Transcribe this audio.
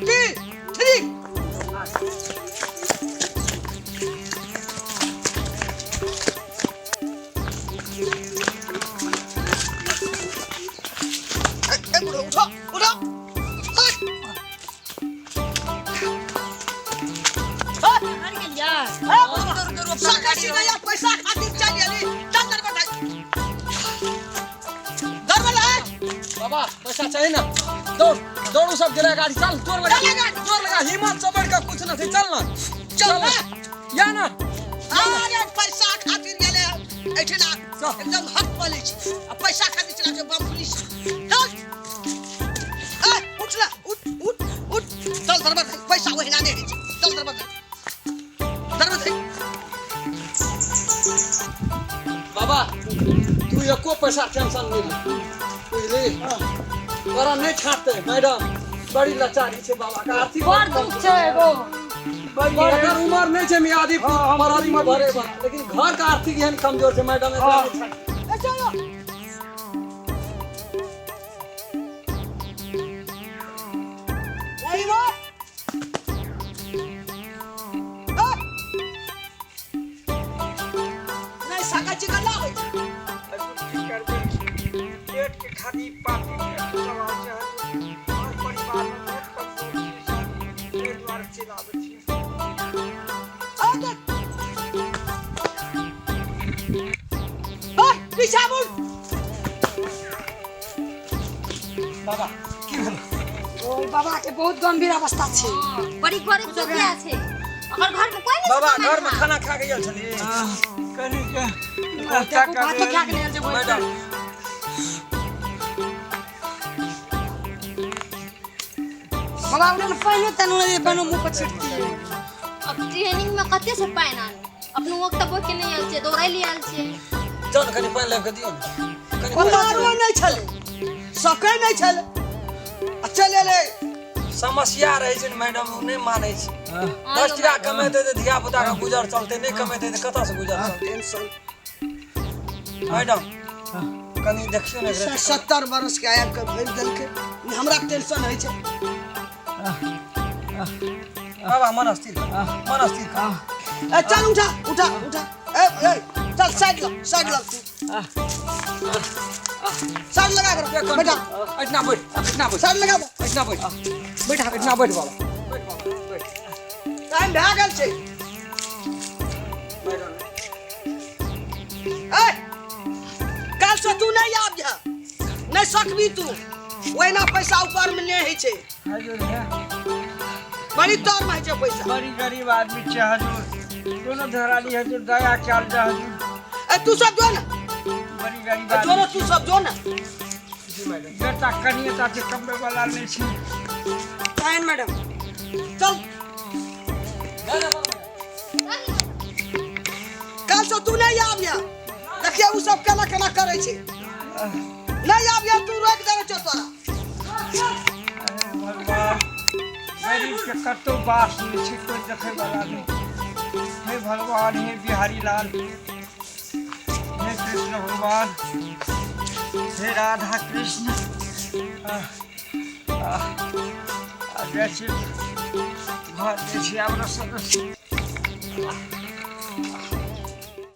3 उठो उठो पैसा खातिर चलिए चल बाबा पैसा चाहिए ना दौड़ दौड़ सब गिरा गाड़ी चल जोर लगा हिम्मत से बढ़ के कुछ ना चल ना या ना अरे पैसा खातिर गेले एठना एकदम हट पले छी पैसा खातिर चला के बम पुलिस चल उठ ना उठ चल दरबार पैसा वहिना दे चल दरबार बाबा तू एको पैसा टेंशन नहीं ले बुझली तोरा नहीं छाटते मैडम बड़ी लाचारी छे बाबा का आर्थिक बड़ दुख छे एगो बड़ी अगर उम्र नहीं छे मियादी फरारी में भरे बा लेकिन घर का आर्थिक एहन कमजोर छे मैडम चलो नहीं वो नहीं सका चिकन लावे पेट के खाली पानी चलाओ चाहे और परिवार में बहुत कमजोर चीज पेट द्वारा चलावे छी पीछा मुड़ बाबा की भेल ओय बाबा के बहुत गंभीर अवस्था छे बड़ी गरीब दुखिया छे अगर घर में कोई नहीं बाबा घर में खाना खा के गेल छली कनी के भात खा के लेल जे मैडम बाबा उन्हें पहले तनु ने बनो मुंह पर छिटती है अब ट्रेनिंग में कते से पाइन आन अपनो वक्त बोल के नहीं आल छे दौड़ै li आल छे चल कनी पानी लेके दियो कनी पतारो नहीं छले सकै नहीं छले चले ले समस्या रहे छै मैडम नहीं माने छी 10 टका कमेते त धिया पुता का गुजर चलते नहीं कमेते त कता से गुजर चलते टेंशन मैडम कनी देखियो ने 70 वर्ष के आयब के भर देल के हमरा टेंशन है छे बाबा मन स्थिर ए चल उठा ए चल साइड लग साइड लगा कर बेटा इतना बैठ साइड लगा दे इतना बैठ इतना बैठ बाबा टाइम भा गेल छे ए काल से तू नहीं आब जा नहीं सकबी तू ओइना पैसा ऊपर में नहीं है छे बड़ी तौर में छे पैसा बड़ी गरीब आदमी छे हजूर दोनों धराली हजूर दया ख्याल जा हजूर ए तू सब जो ना बड़ी गरीब जो ना तू सब जो ना जी मैडम बेटा कनिया के कमरे वाला नहीं छे टाइम मैडम चल काल से तू नहीं आब जा देखिए उ सब केना केना करे छे नहीं आब जा तू रोक देबे छो तोरा भगवान गरीब के कतो बास नहीं छे कोई देखे वाला नहीं हे भगवान हे बिहारी लाल हे कृष्ण भगवान हे राधा कृष्ण जैसे घर जैसे आप सदस्य